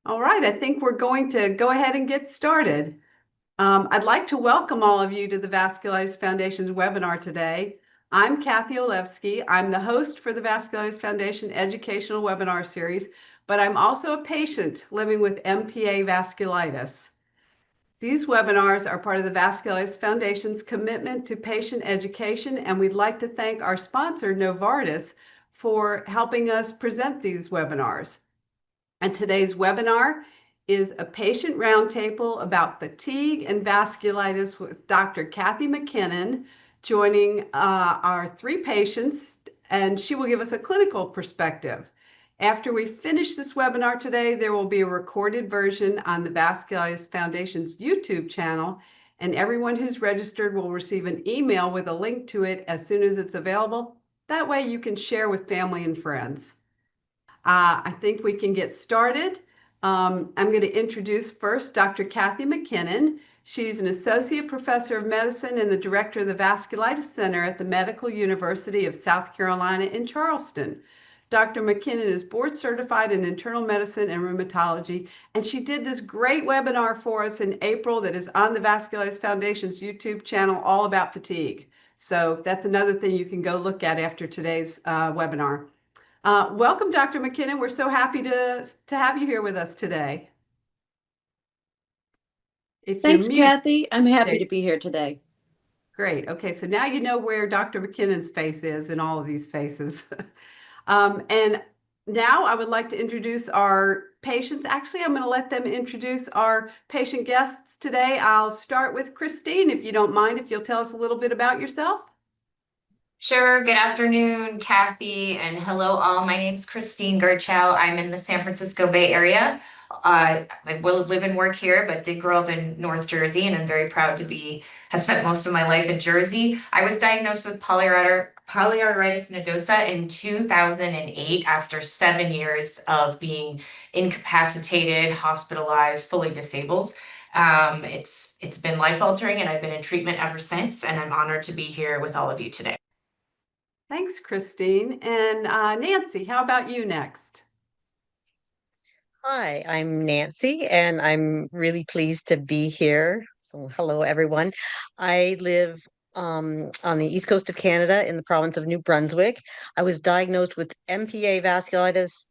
All right, I think we're going to go ahead and get started. I'd like to welcome all of you to the Vasculitis Foundation's webinar today. I'm Kathy Olewski. I'm the host for the Vasculitis Foundation Educational Webinar Series, but I'm also a patient living with MPA vasculitis. These webinars are part of the Vasculitis Foundation's commitment to patient education, and we'd like to thank our sponsor, Novartis, for helping us present these webinars. And today's webinar is a patient roundtable about fatigue and vasculitis with Dr. Kathy McKinnon, joining our three patients, and she will give us a clinical perspective. After we finish this webinar today, there will be a recorded version on the Vasculitis Foundation's YouTube channel, and everyone who's registered will receive an email with a link to it as soon as it's available. That way you can share with family and friends. I think we can get started. I'm going to introduce first Dr. Kathy McKinnon. She's an associate professor of medicine and the director of the Vasculitis Center at the Medical University of South Carolina in Charleston. Dr. McKinnon is board certified in internal medicine and rheumatology, and she did this great webinar for us in April that is on the Vasculitis Foundation's YouTube channel all about fatigue. So that's another thing you can go look at after today's webinar. Welcome, Dr. McKinnon. We're so happy to have you here with us today. If you're Thanks, mute, Kathy. I'm happy to be here today. great. Okay, so now you know where Dr. McKinnon's face is in all of these faces. And now I would like to introduce our patients. Actually, I'm going to let them introduce our patient guests today. I'll start with Christine, if you don't mind, if you'll tell us a little bit about yourself. Sure. Good afternoon, Kathy, and hello all. My name's Christine Gerchow. I'm in the San Francisco Bay Area. I will live and work here, but did grow up in North Jersey, and I'm very proud to have spent most of my life in Jersey. I was diagnosed with polyarteritis nodosa in 2008 after 7 years of being incapacitated, hospitalized, fully disabled. It's been life-altering, and I've been in treatment ever since, and I'm honored to be here with all of you today. Thanks, Christine. And Nancy, how about you next? Hi, I'm Nancy, and I'm really pleased to be here. So, hello, everyone. I live on the east coast of Canada in the province of New Brunswick. I was diagnosed with MPA vasculitis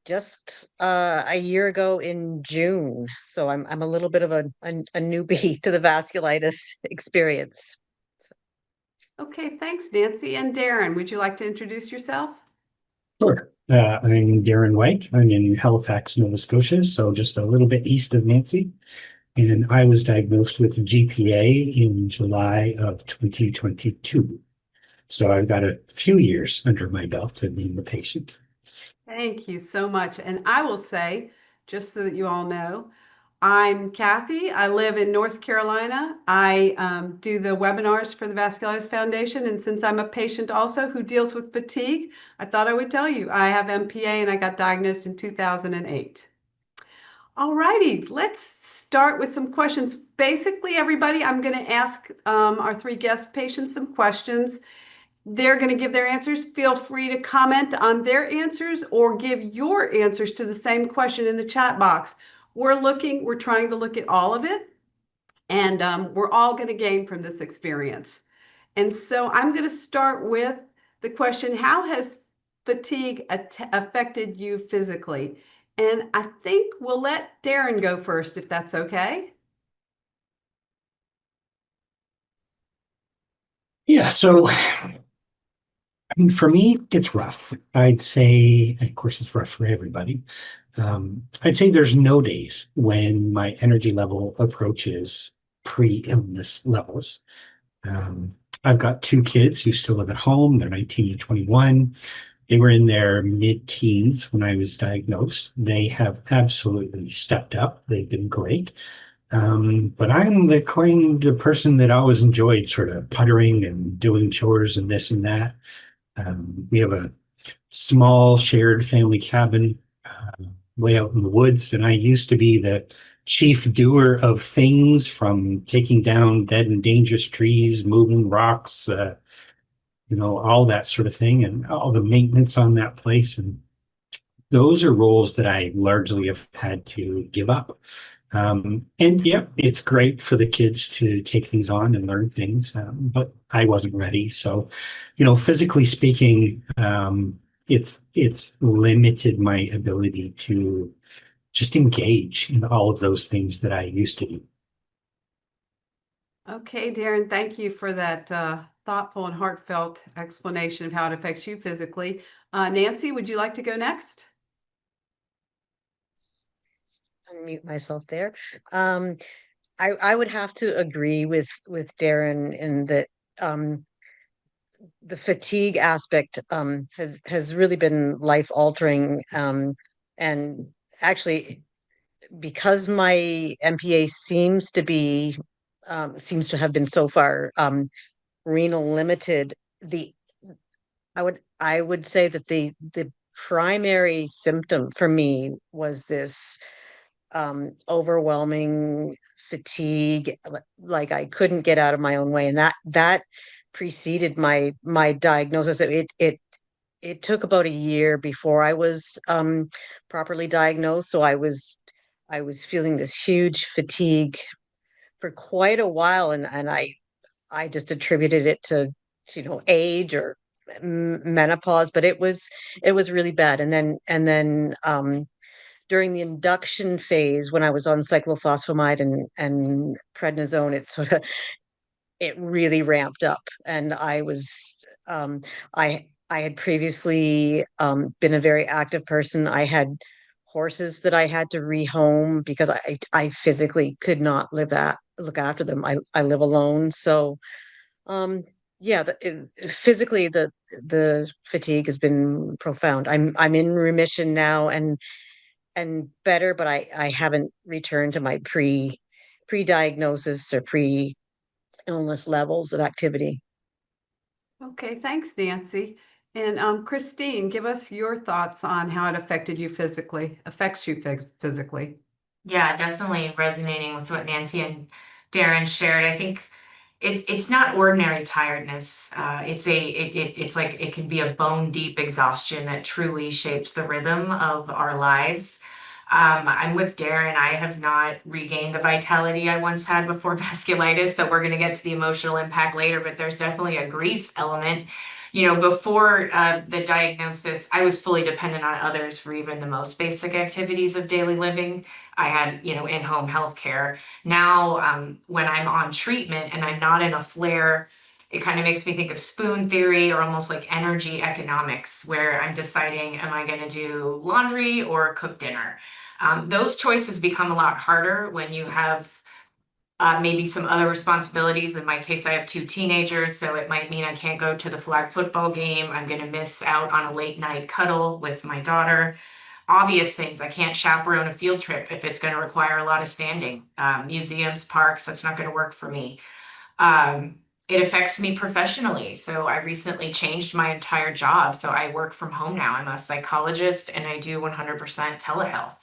just a year ago in June. So I'm a little bit of a newbie to the vasculitis experience. Okay, thanks, Nancy. And Darren, would you like to introduce yourself? Sure. I'm Darren White. I'm in Halifax, Nova Scotia, so just a little bit east of Nancy. And I was diagnosed with GPA in July of 2022. So I've got a few years under my belt of being the patient. Thank you so much. And I will say, just so that you all know, I'm Kathy. I live in North Carolina. I do the webinars for the Vasculitis Foundation. And since I'm a patient also who deals with fatigue, I thought I would tell you I have MPA and I got diagnosed in 2008. All righty, let's start with some questions. Basically, everybody, I'm going to ask our three guest patients some questions. They're going to give their answers. Feel free to comment on their answers or give your answers to the same question in the chat box. We're trying to look at all of it, and we're all going to gain from this experience. And so I'm going to start with the question, how has fatigue affected you physically? And I think we'll let Darren go first, if that's okay. Yeah, so I mean, for me, it's rough. I'd say, of course, it's rough for everybody. I'd say there's no days when my energy level approaches pre-illness levels. I've got two kids who still live at home. They're 19 and 21. They were in their mid-teens when I was diagnosed. They have absolutely stepped up. They've been great. But I'm the person that always enjoyed sort of puttering and doing chores and this and that. We have a small shared family cabin way out in the woods, and I used to be the chief doer of things, from taking down dead and dangerous trees, moving rocks, all that sort of thing, and all the maintenance on that place. And those are roles that I largely have had to give up. And yeah, it's great for the kids to take things on and learn things, but I wasn't ready. So, physically speaking, it's limited my ability to just engage in all of those things that I used to do. Okay, Darren, thank you for that thoughtful and heartfelt explanation of how it affects you physically. Nancy, would you like to go next? Unmute myself there. I would have to agree with Darren in that the fatigue aspect has really been life altering. And actually, because my MPA seems to have been so far renal limited, the I would say that the primary symptom for me was this overwhelming fatigue, like I couldn't get out of my own way, and that preceded my diagnosis. It took about a year before I was properly diagnosed, so I was feeling this huge fatigue for quite a while, and I just attributed it to age or menopause, but it was really bad. And then during the induction phase, when I was on cyclophosphamide and prednisone, it really ramped up. And I had previously been a very active person. I had horses that I had to rehome because I physically could not look after them. I live alone, so yeah, physically the fatigue has been profound. I'm in remission now and better, but I haven't returned to my pre-diagnosis or pre-illness levels of activity. Okay, thanks, Nancy. And Christine, give us your thoughts on how it affected you physically, affects you physically. Yeah, definitely resonating with what Nancy and Darren shared. I think it's not ordinary tiredness. It's like it can be a bone deep exhaustion that truly shapes the rhythm of our lives. I'm with Darren. I have not regained the vitality I once had before vasculitis, so we're going to get to the emotional impact later, but there's definitely a grief element. Before the diagnosis, I was fully dependent on others for even the most basic activities of daily living. I had, in-home health care. Now, when I'm on treatment and I'm not in a flare, it kind of makes me think of spoon theory or almost like energy economics, where I'm deciding, am I going to do laundry or cook dinner? Those choices become a lot harder when you have maybe some other responsibilities. In my case, I have two teenagers, so it might mean I can't go to the flag football game. I'm going to miss out on a late night cuddle with my daughter. Obvious things. I can't chaperone a field trip if it's going to require a lot of standing. Museums, parks, that's not going to work for me. It affects me professionally. So I recently changed my entire job. So I work from home now. I'm a psychologist and I do 100% telehealth.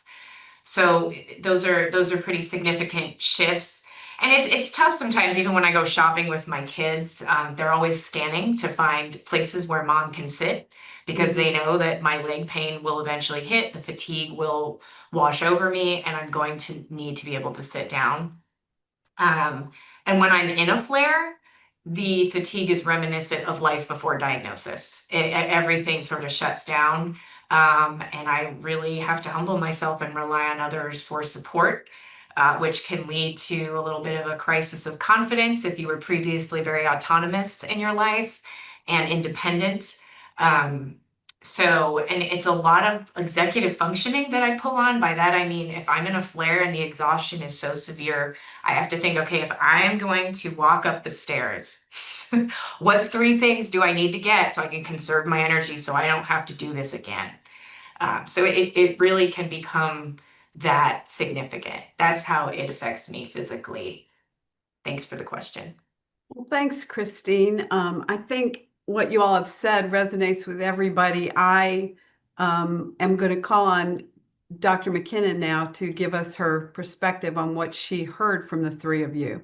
So those are pretty significant shifts. And it's tough sometimes, even when I go shopping with my kids. They're always scanning to find places where mom can sit because they know that my leg pain will eventually hit, the fatigue will wash over me, and I'm going to need to be able to sit down. And when I'm in a flare, the fatigue is reminiscent of life before diagnosis. Everything sort of shuts down. And I really have to humble myself and rely on others for support, which can lead to a little bit of a crisis of confidence if you were previously very autonomous in your life and independent. And it's a lot of executive functioning that I pull on. By that, I mean, if I'm in a flare and the exhaustion is so severe, I have to think, okay, if I am going to walk up the stairs, what three things do I need to get so I can conserve my energy so I don't have to do this again? So it really can become that significant. That's how it affects me physically. Thanks for the question. Well, thanks, Christine. I think what you all have said resonates with everybody. I am going to call on Dr. McKinnon now to give us her perspective on what she heard from the three of you.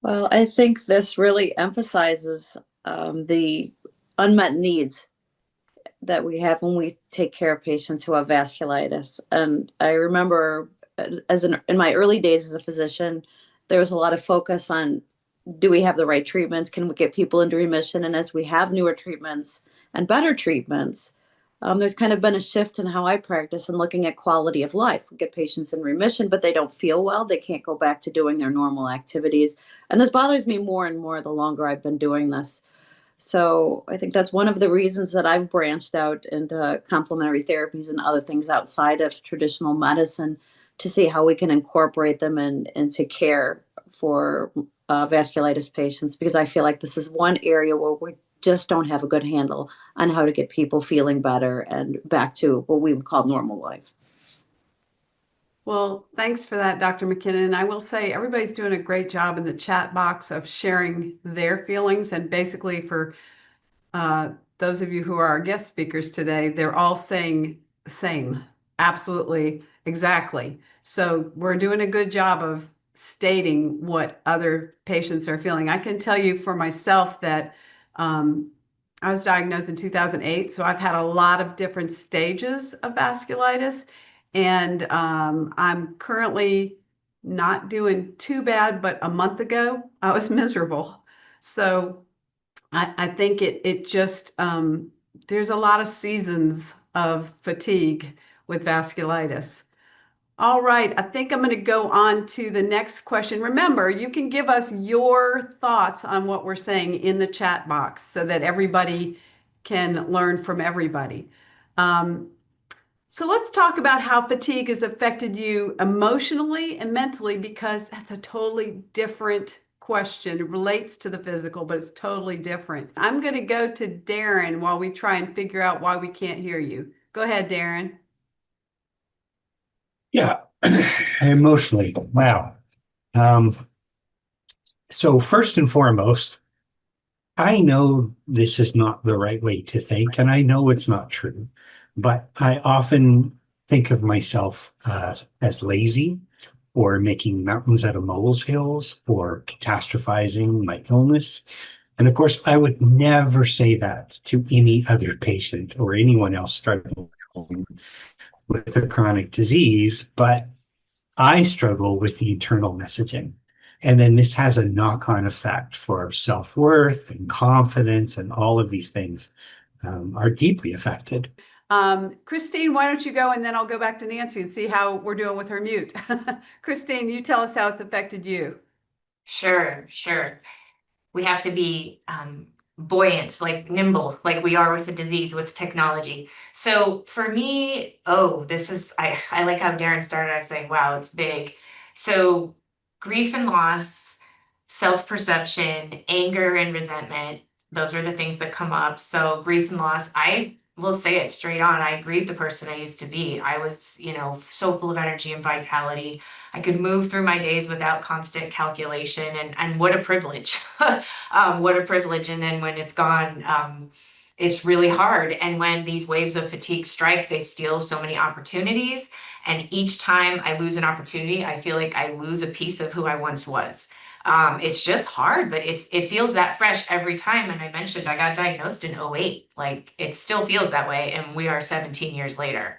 Well, I think this really emphasizes the unmet needs that we have when we take care of patients who have vasculitis. And I remember in my early days as a physician, there was a lot of focus on, do we have the right treatments? Can we get people into remission? And as we have newer treatments and better treatments, there's kind of been a shift in how I practice and looking at quality of life. We get patients in remission, but they don't feel well. They can't go back to doing their normal activities. And this bothers me more and more the longer I've been doing this. So I think that's one of the reasons that I've branched out into complementary therapies and other things outside of traditional medicine to see how we can incorporate them into care for vasculitis patients, because I feel like this is one area where we just don't have a good handle on how to get people feeling better and back to what we would call normal life. Well, thanks for that, Dr. McKinnon. I will say everybody's doing a great job in the chat box of sharing their feelings. And basically for those of you who are our guest speakers today, they're all saying the same. Absolutely, exactly. So we're doing a good job of stating what other patients are feeling. I can tell you for myself that I was diagnosed in 2008, so I've had a lot of different stages of vasculitis. And I'm currently not doing too bad, but a month ago I was miserable. So I think it just there's a lot of seasons of fatigue with vasculitis. All right, I think I'm going to go on to the next question. Remember, you can give us your thoughts on what we're saying in the chat box so that everybody can learn from everybody. So let's talk about how fatigue has affected you emotionally and mentally, because that's a totally different question. It relates to the physical, but it's totally different. I'm going to go to Darren while we try and figure out why we can't hear you. Go ahead, Darren. Yeah, emotionally. Wow. So first and foremost, I know this is not the right way to think, and I know it's not true, but I often think of myself as lazy, or making mountains out of molehills, or catastrophizing my illness. And of course, I would never say that to any other patient or anyone else struggling with a chronic disease, but I struggle with the internal messaging. And then this has a knock-on effect for self-worth and confidence, and all of these things are deeply affected. Christine, why don't you go, and then I'll go back to Nancy and see how we're doing with her mute. Christine, you tell us how it's affected you. Sure. We have to be buoyant, like nimble, like we are with the disease, with technology. So for me, I like how Darren started out saying, wow, it's big. So grief and loss, self-perception, anger and resentment, those are the things that come up. So grief and loss, I will say it straight on. I grieve the person I used to be. I was, so full of energy and vitality. I could move through my days without constant calculation, and what a privilege. What a privilege. And then when it's gone, it's really hard. And when these waves of fatigue strike, they steal so many opportunities. And each time I lose an opportunity, I feel like I lose a piece of who I once was. It's just hard, but it feels that fresh every time. And I mentioned I got diagnosed in 2008. Like, it still feels that way, and we are 17 years later.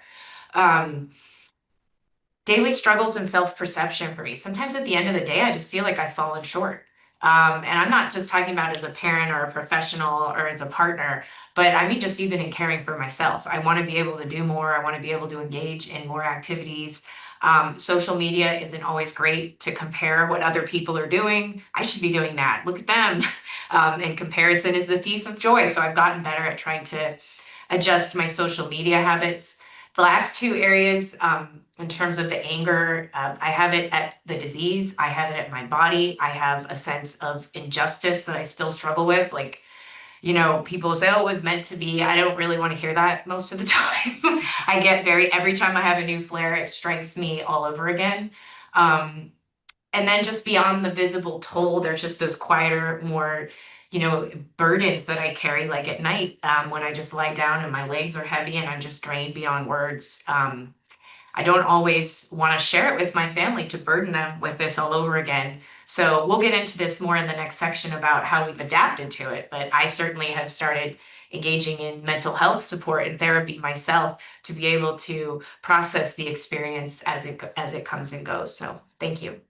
Daily struggles and self-perception for me. Sometimes at the end of the day, I just feel like I've fallen short. And I'm not just talking about as a parent or a professional or as a partner, but I mean, just even in caring for myself. I want to be able to do more. I want to be able to engage in more activities. Social media isn't always great to compare what other people are doing. I should be doing that. Look at them. And comparison is the thief of joy. So I've gotten better at trying to adjust my social media habits. The last two areas, in terms of the anger, I have it at the disease. I have it at my body. I have a sense of injustice that I still struggle with. Like, people say, oh, it was meant to be. I don't really want to hear that most of the time. I get every time I have a new flare, it strikes me all over again. And then just beyond the visible toll, there's just those quieter, more, burdens that I carry, like at night, when I just lie down and my legs are heavy and I'm just drained beyond words. I don't always want to share it with my family to burden them with this all over again. So we'll get into this more in the next section about how we've adapted to it. But I certainly have started engaging in mental health support and therapy myself to be able to process the experience as it comes and goes. So thank you.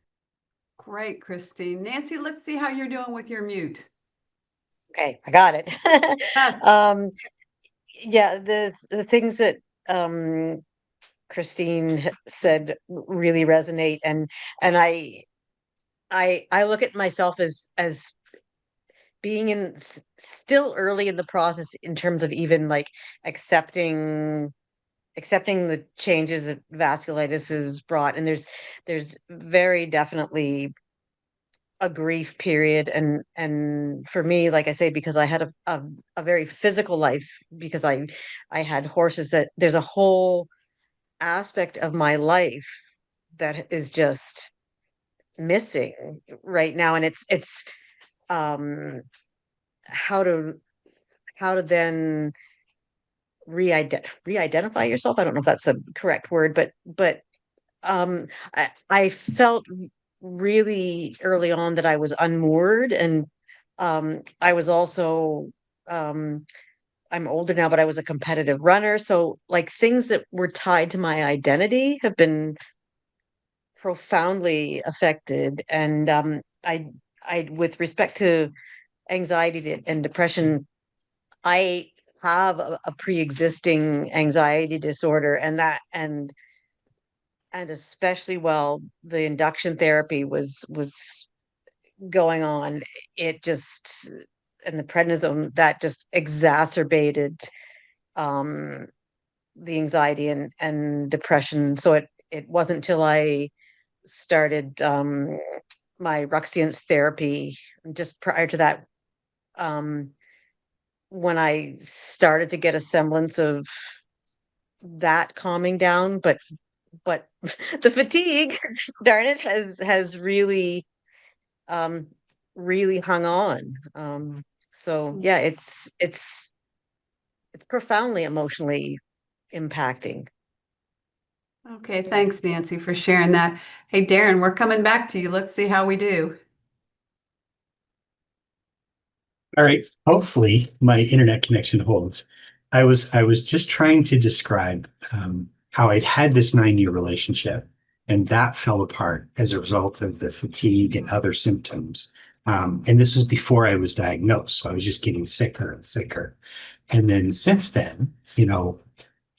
Great, Christine. Nancy, let's see how you're doing with your mute. Okay, I got it. Yes. Yeah, the things that Christine said really resonate, and I look at myself as being still early in the process in terms of even like accepting the changes that vasculitis has brought. And there's very definitely a grief period, and for me, like I say, because I had a very physical life, because I had horses, that there's a whole aspect of my life that is just missing right now. And it's um how to then re-identify yourself. I don't know if that's a correct word, but I felt really early on that I was unmoored, and I was also um I'm older now, but I was a competitive runner, so like things that were tied to my identity have been profoundly affected. And I with respect to anxiety and depression, I have a pre-existing anxiety disorder, and especially while the induction therapy was going on, it just, and the prednisone, that just exacerbated um the anxiety and depression. So it wasn't until I started my Ruxolitinib therapy just prior to that, um when I started to get a semblance of that calming down. But the fatigue, darn it, has um really hung on. So yeah, it's profoundly emotionally impacting. Okay, thanks, Nancy, for sharing that. Hey, Darren, we're coming back to you. Let's see how we do. All right. Hopefully my internet connection holds. I was just trying to describe how I'd had this 9-year relationship, and that fell apart as a result of the fatigue and other symptoms. And this was before I was diagnosed, so I was just getting sicker and sicker. And then since then,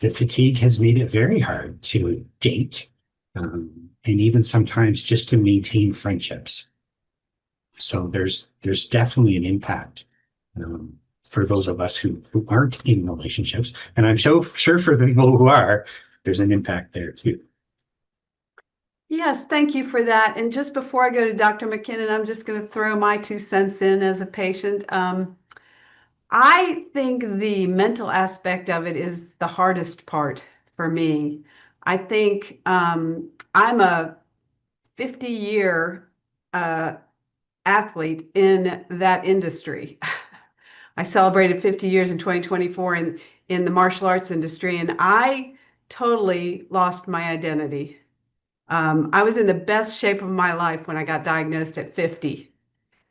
the fatigue has made it very hard to date, and even sometimes just to maintain friendships. So there's definitely an impact for those of us who aren't in relationships, and I'm sure for the people who are, there's an impact there too. Yes, thank you for that. And just before I go to Dr. McKinnon, I'm just going to throw my 2 cents in as a patient. I think the mental aspect of it is the hardest part for me. I think I'm a 50-year athlete in that industry. I celebrated 50 years in 2024 in the martial arts industry, and I totally lost my identity. I was in the best shape of my life when I got diagnosed at 50.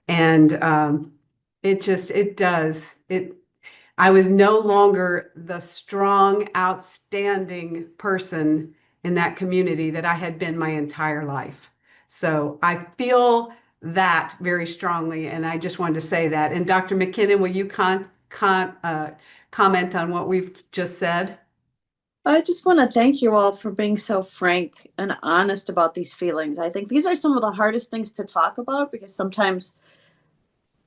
And it does. I was no longer the strong, outstanding person in that community that I had been my entire life. So I feel that very strongly, and I just wanted to say that. And Dr. McKinnon, will you comment on what we've just said? I just want to thank you all for being so frank and honest about these feelings. I think these are some of the hardest things to talk about, because sometimes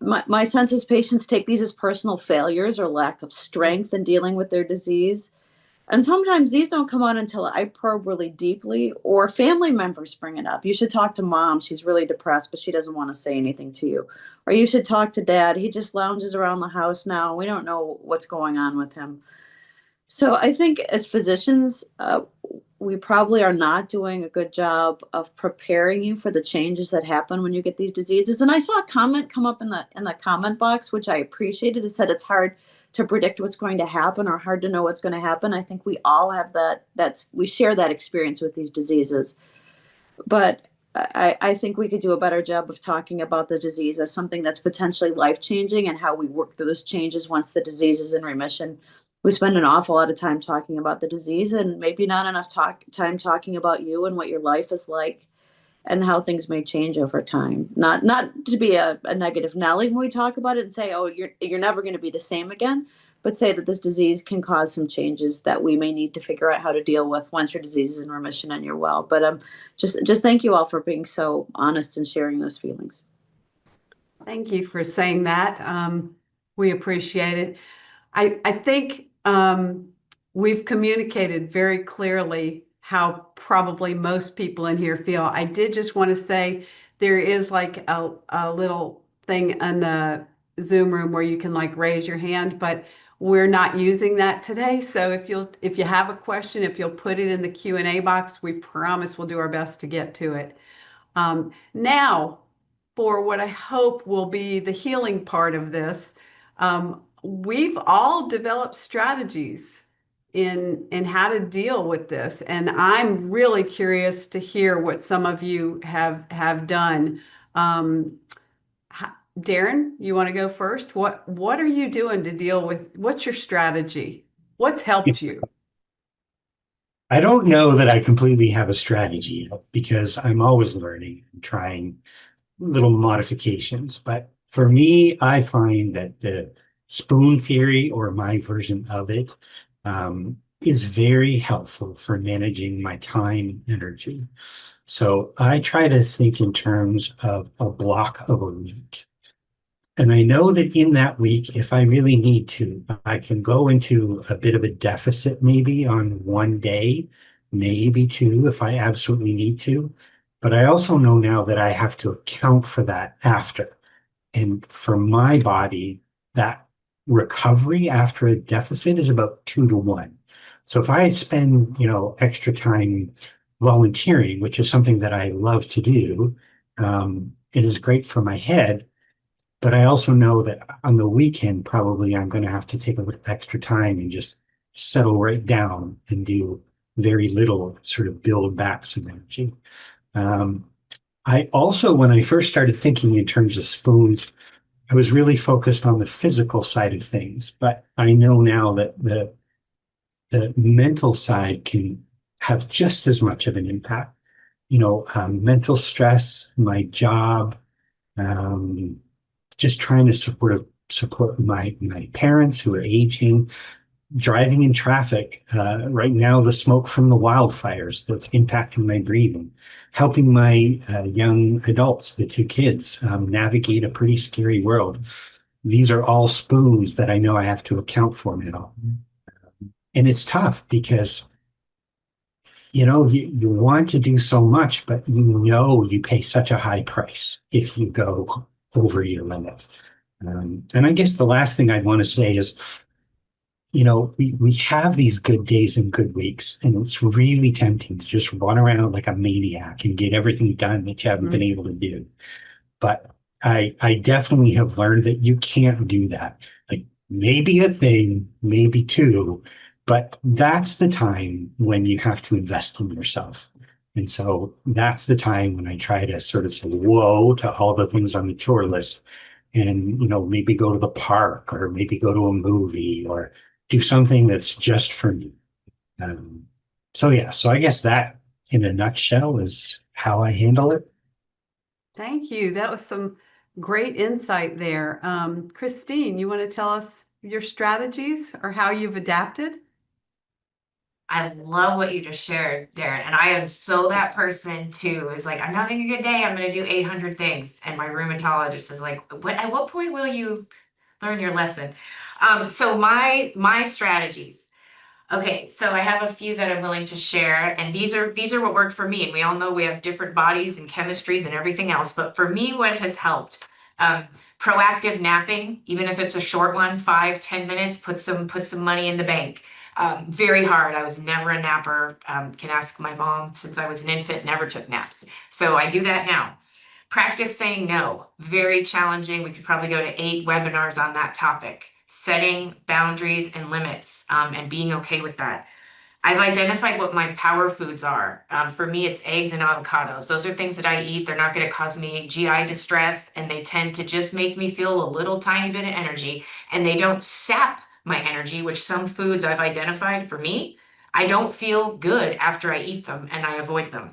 my sense is patients take these as personal failures or lack of strength in dealing with their disease. And sometimes these don't come out until I probe really deeply, or family members bring it up. You should talk to mom. She's really depressed, but she doesn't want to say anything to you. Or you should talk to dad. He just lounges around the house now. We don't know what's going on with him. So I think as physicians, we probably are not doing a good job of preparing you for the changes that happen when you get these diseases. And I saw a comment come up in the comment box, which I appreciated. It said it's hard to predict what's going to happen, or hard to know what's going to happen. I think we all have that. We share that experience with these diseases. But I think we could do a better job of talking about the disease as something that's potentially life-changing and how we work through those changes once the disease is in remission. We spend an awful lot of time talking about the disease and maybe not enough time talking about you and what your life is like and how things may change over time. Not to be a negative Nelly when we talk about it and say, oh, you're never going to be the same again, but say that this disease can cause some changes that we may need to figure out how to deal with once your disease is in remission and you're well. But just thank you all for being so honest and sharing those feelings. Thank you for saying that. We appreciate it. I think we've communicated very clearly how probably most people in here feel. I did just want to say there is like a little thing in the Zoom room where you can like raise your hand, but we're not using that today. So if you have a question, if you'll put it in the Q&A box, we promise we'll do our best to get to it. Now, for what I hope will be the healing part of this, we've all developed strategies in how to deal with this, and I'm really curious to hear what some of you have done. Darren, you want to go first? What are you doing to deal with? What's your strategy? What's helped you? I don't know that I completely have a strategy yet because I'm always learning and trying little modifications. But for me, I find that the spoon theory, or my version of it, is very helpful for managing my time and energy. So I try to think in terms of a block of a week. And I know that in that week, if I really need to, I can go into a bit of a deficit maybe on one day, maybe two if I absolutely need to. But I also know now that I have to account for that after. And for my body, that recovery after a deficit is about 2 to 1. So if I spend, extra time volunteering, which is something that I love to do, it is great for my head. But I also know that on the weekend, probably I'm going to have to take a little extra time and just settle right down and do very little, sort of build back some energy. I also, when I first started thinking in terms of spoons, I was really focused on the physical side of things. But I know now that the mental side can have just as much of an impact. Mental stress, my job, just trying to support my parents who are aging, driving in traffic. Right now, the smoke from the wildfires that's impacting my breathing, helping my young adults, the 2 kids, navigate a pretty scary world. These are all spoons that I know I have to account for now. And it's tough because you want to do so much, but you pay such a high price if you go over your limit. And I guess the last thing I'd want to say is, we have these good days and good weeks, and it's really tempting to just run around like a maniac and get everything done that you haven't been able to do. But I definitely have learned that you can't do that. Like maybe a thing, maybe two, but that's the time when you have to invest in yourself. And so that's the time when I try to sort of say whoa to all the things on the chore list and, maybe go to the park or maybe go to a movie or do something that's just for me. So I guess that in a nutshell is how I handle it. Thank you. That was some great insight there. Christine, you want to tell us your strategies or how you've adapted? I love what you just shared, Darren. And I am so that person too, is like, I'm having a good day. I'm going to do 800 things. And my rheumatologist is like, at what point will you learn your lesson? So my strategies. Okay, so I have a few that I'm willing to share, and these are what worked for me. And we all know we have different bodies and chemistries and everything else. But for me, what has helped, proactive napping, even if it's a short one, 5-10 minutes, put some money in the bank. Very hard. I was never a napper. Can ask my mom, since I was an infant, never took naps. So I do that now. Practice saying no. Very challenging. We could probably go to 8 webinars on that topic. Setting boundaries and limits, and being okay with that. I've identified what my power foods are. For me, it's eggs and avocados. Those are things that I eat. They're not going to cause me GI distress, and they tend to just make me feel a little tiny bit of energy, and they don't sap my energy, which some foods I've identified for me, I don't feel good after I eat them, and I avoid them.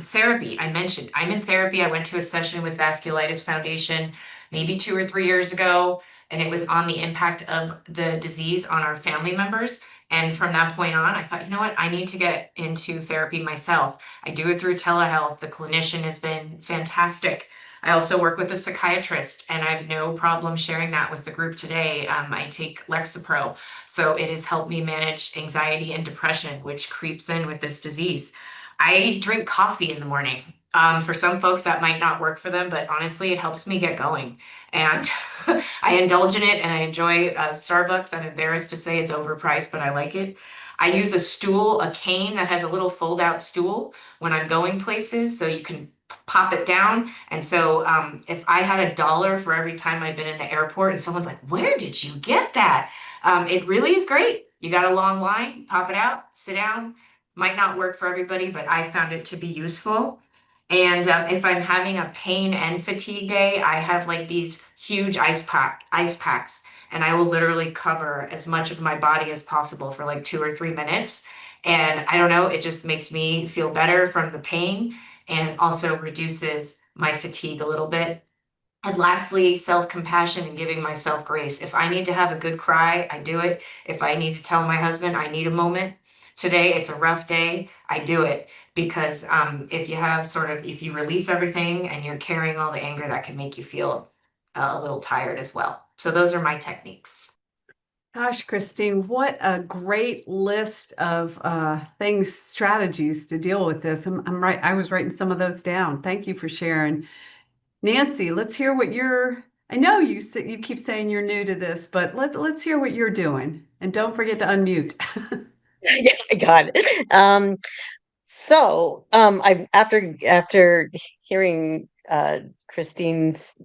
Therapy, I mentioned. I'm in therapy. I went to a session with Vasculitis Foundation maybe 2 or 3 years ago, and it was on the impact of the disease on our family members. And from that point on, I thought, you know what? I need to get into therapy myself. I do it through telehealth. The clinician has been fantastic. I also work with a psychiatrist, and I have no problem sharing that with the group today. I take Lexapro, so it has helped me manage anxiety and depression, which creeps in with this disease. I drink coffee in the morning. For some folks, that might not work for them, but honestly, it helps me get going. And I indulge in it and I enjoy Starbucks. I'm embarrassed to say it's overpriced, but I like it. I use a stool, a cane that has a little fold out stool when I'm going places, so you can pop it down. And so if I had $1 for every time I've been in the airport and someone's like, where did you get that? It really is great. You got a long line, pop it out, sit down. Might not work for everybody, but I found it to be useful. And if I'm having a pain and fatigue day, I have like these huge ice packs, and I will literally cover as much of my body as possible for like 2 or 3 minutes. And I don't know, it just makes me feel better from the pain and also reduces my fatigue a little bit. And lastly, self-compassion and giving myself grace. If I need to have a good cry, I do it. If I need to tell my husband I need a moment, today it's a rough day, I do it. Because if you release everything and you're carrying all the anger, that can make you feel a little tired as well. So those are my techniques. Gosh, Christine, what a great list of things, strategies to deal with this. I'm right. I was writing some of those down. Thank you for sharing. Nancy, let's hear what I know you keep saying you're new to this, but let's hear what you're doing. And don't forget to unmute. Yeah, I got it. I after hearing Christine's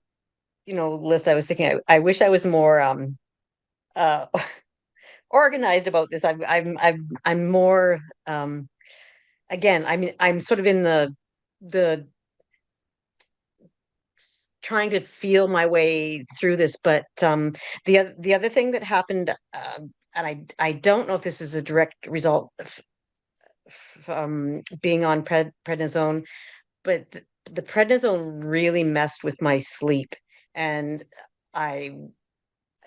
list, I was thinking I wish I was more uh organized about this. I'm more again, I mean, I'm sort of in the trying to feel my way through this, but the other thing that happened, and I don't know if this is a direct result of being on prednisone, but the prednisone really messed with my sleep. And I,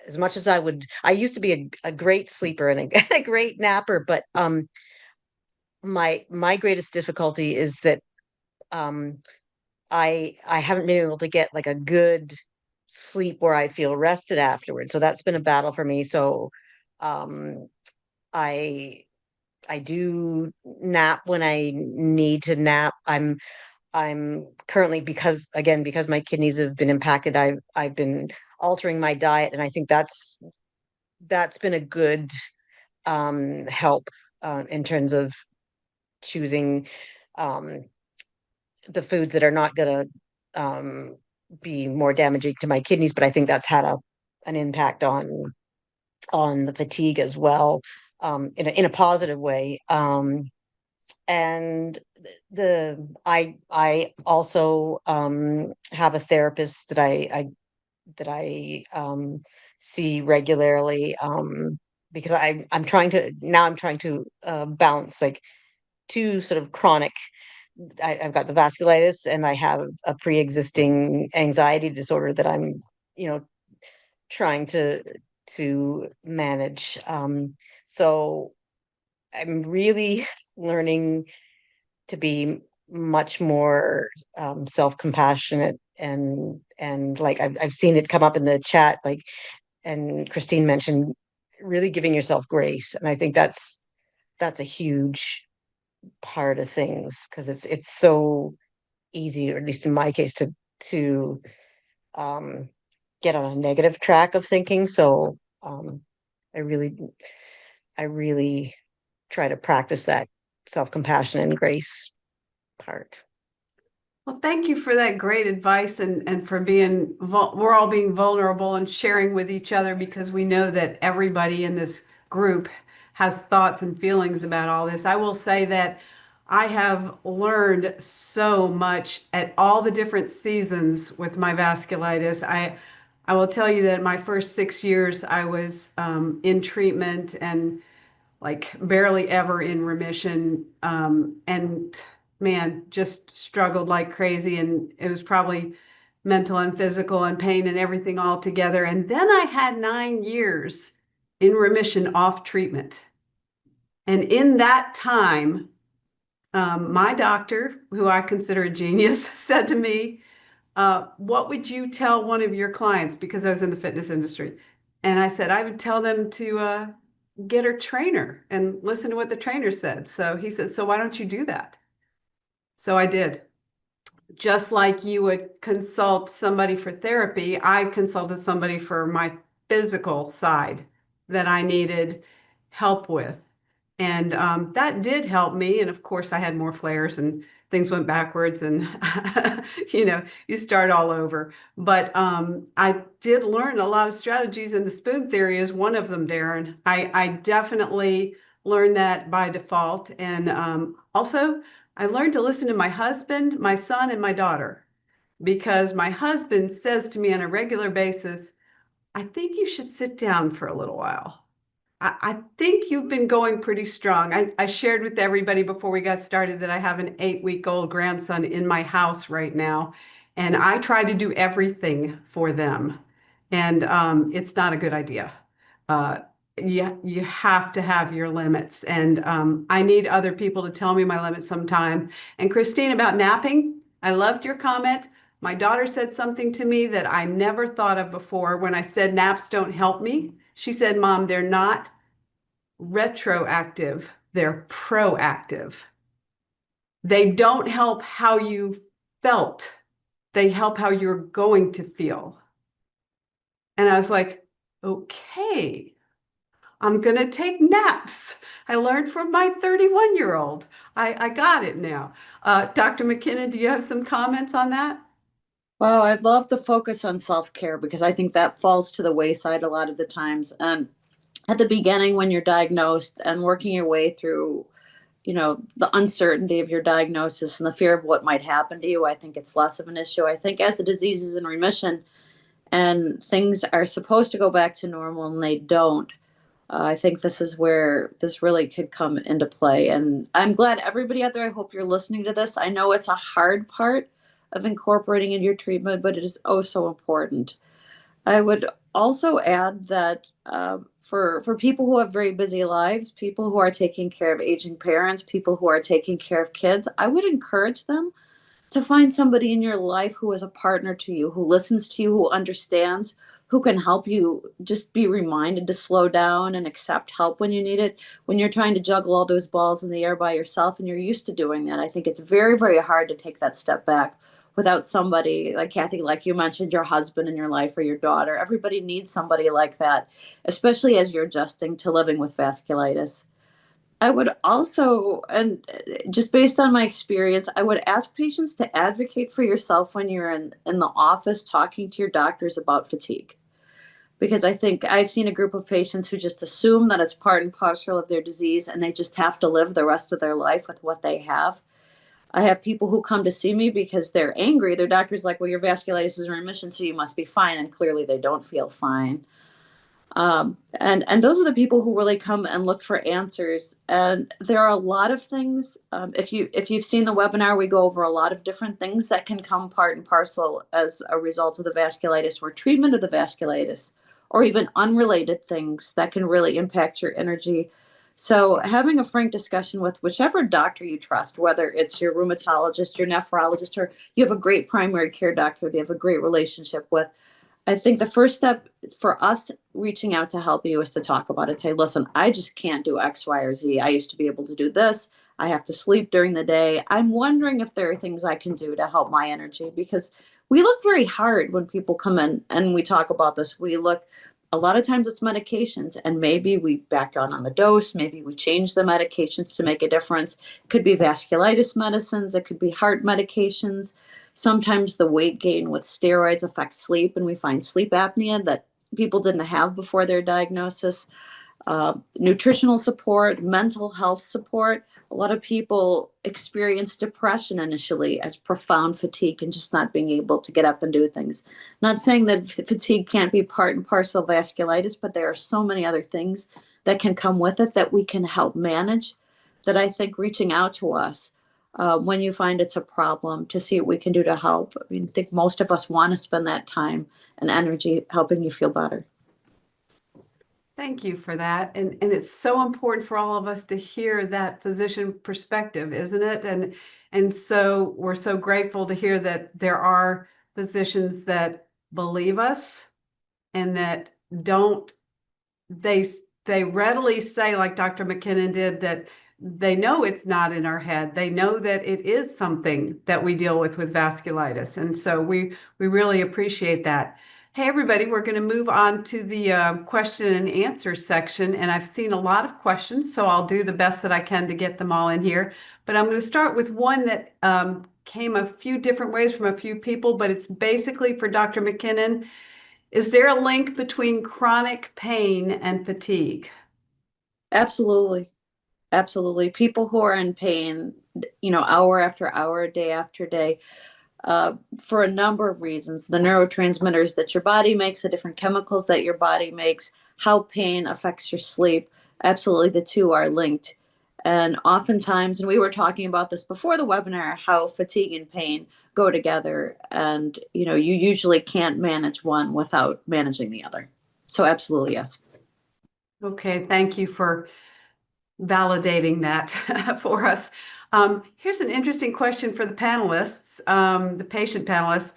as much as I used to be a great sleeper and a great napper, but my greatest difficulty is that um I haven't been able to get like a good sleep where I feel rested afterwards. So that's been a battle for me. So um I I do nap when I need to nap. I'm currently, because my kidneys have been impacted, I've been altering my diet, and I think that's been a good help in terms of choosing um the foods that are not going to be more damaging to my kidneys, but I think that's had an impact on the fatigue as well, in a positive way. And I also have a therapist that I see regularly, because I'm trying to balance like two sort of chronic. I've got the vasculitis and I have a pre-existing anxiety disorder that I'm, you know, trying to manage. So I'm really learning to be much more self-compassionate, and like I've seen it come up in the chat, like, and Christine mentioned really giving yourself grace, and I think that's a huge part of things, because it's so easy, or at least in my case, to um get on a negative track of thinking. So I really I really try to practice that self-compassion and grace part. Well, thank you for that great advice and for we're all being vulnerable and sharing with each other, because we know that everybody in this group has thoughts and feelings about all this. I will say that I have learned so much at all the different seasons with my vasculitis. I will tell you that my first 6 years I was in treatment and like barely ever in remission. And man, just struggled like crazy. And it was probably mental and physical and pain and everything all together. And then I had 9 years in remission off treatment. And in that time, my doctor, who I consider a genius, said to me, what would you tell one of your clients? Because I was in the fitness industry. And I said, I would tell them to get a trainer and listen to what the trainer said. So he said, so why don't you do that? So I did. Just like you would consult somebody for therapy, I consulted somebody for my physical side that I needed help with. And that did help me. And of course, I had more flares and things went backwards and, you start all over. But I did learn a lot of strategies, and the spoon theory is one of them, Darren. I definitely learned that by default. And also, I learned to listen to my husband, my son, and my daughter, because my husband says to me on a regular basis, I think you should sit down for a little while. I think you've been going pretty strong. I shared with everybody before we got started that I have an 8-week-old grandson in my house right now, and I try to do everything for them. And it's not a good idea. You have to have your limits. And I need other people to tell me my limits sometime. And Christine, about napping, I loved your comment. My daughter said something to me that I never thought of before when I said naps don't help me. She said, Mom, they're not retroactive, they're proactive. They don't help how you felt, they help how you're going to feel. And I was like, okay, I'm going to take naps. I learned from my 31-year-old. I got it now. Dr. McKinnon, do you have some comments on that? Well, I love the focus on self-care because I think that falls to the wayside a lot of the times. At the beginning, when you're diagnosed and working your way through, the uncertainty of your diagnosis and the fear of what might happen to you, I think it's less of an issue. I think as the disease is in remission and things are supposed to go back to normal and they don't, I think this is where this really could come into play. And I'm glad everybody out there, I hope you're listening to this. I know it's a hard part of incorporating in your treatment, but it is oh so important. I would also add that for people who have very busy lives, people who are taking care of aging parents, people who are taking care of kids, I would encourage them to find somebody in your life who is a partner to you, who listens to you, who understands, who can help you just be reminded to slow down and accept help when you need it. When you're trying to juggle all those balls in the air by yourself and you're used to doing that, I think it's very, very hard to take that step back without somebody like Kathy, like you mentioned, your husband in your life or your daughter. Everybody needs somebody like that, especially as you're adjusting to living with vasculitis. I would also, and just based on my experience, I would ask patients to advocate for yourself when you're in the office talking to your doctors about fatigue. Because I think I've seen a group of patients who just assume that it's part and parcel of their disease and they just have to live the rest of their life with what they have. I have people who come to see me because they're angry. Their doctor's like, well, your vasculitis is in remission, so you must be fine. And clearly they don't feel fine. And those are the people who really come and look for answers. And there are a lot of things. If you've seen the webinar, we go over a lot of different things that can come part and parcel as a result of the vasculitis or treatment of the vasculitis, or even unrelated things that can really impact your energy. So having a frank discussion with whichever doctor you trust, whether it's your rheumatologist, your nephrologist, or you have a great primary care doctor they have a great relationship with, I think the first step for us reaching out to help you is to talk about it. Say, listen, I just can't do X, Y, or Z. I used to be able to do this. I have to sleep during the day. I'm wondering if there are things I can do to help my energy, because we look very hard when people come in and we talk about this. We look, a lot of times it's medications, and maybe we back on the dose. Maybe we change the medications to make a difference. It could be vasculitis medicines. It could be heart medications. Sometimes the weight gain with steroids affects sleep, and we find sleep apnea that people didn't have before their diagnosis. nutritional support, mental health support. A lot of people experience depression initially as profound fatigue and just not being able to get up and do things. Not saying that fatigue can't be part and parcel of vasculitis, but there are so many other things that can come with it that we can help manage, that I think reaching out to us when you find it's a problem to see what we can do to help. I mean, I think most of us want to spend that time and energy helping you feel better. Thank you for that. And it's so important for all of us to hear that physician perspective, isn't it? And so we're so grateful to hear that there are physicians that believe us and that don't, they they readily say, like Dr. McKinnon did, that they know it's not in our head. They know that it is something that we deal with vasculitis. And so we really appreciate that. Hey, everybody, we're going to move on to the question and answer section. And I've seen a lot of questions, so I'll do the best that I can to get them all in here. But I'm going to start with one that came a few different ways from a few people, but it's basically for Dr. McKinnon. Is there a link between chronic pain and fatigue? Absolutely. Absolutely. People who are in pain, hour after hour, day after day, for a number of reasons. The neurotransmitters that your body makes, the different chemicals that your body makes, how pain affects your sleep. Absolutely, the two are linked. And oftentimes, and we were talking about this before the webinar, how fatigue and pain go together. And, you usually can't manage one without managing the other. So absolutely, yes. Okay, thank you for validating that for us. Here's an interesting question for the panelists, the patient panelists.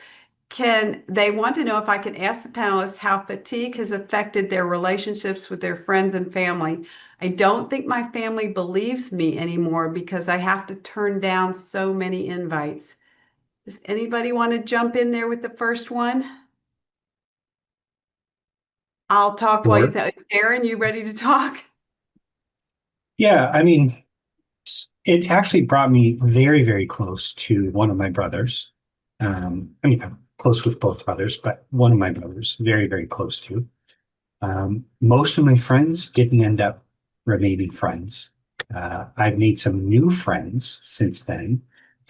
They want to know if I can ask the panelists how fatigue has affected their relationships with their friends and family. I don't think my family believes me anymore because I have to turn down so many invites. Does anybody want to jump in there with the first one? I'll talk while you think. Aaron, you ready to talk? Yeah, I mean, it actually brought me very, very close to one of my brothers. I'm close with both brothers, but one of my brothers, very, very close to. Most of my friends didn't end up remaining friends. I've made some new friends since then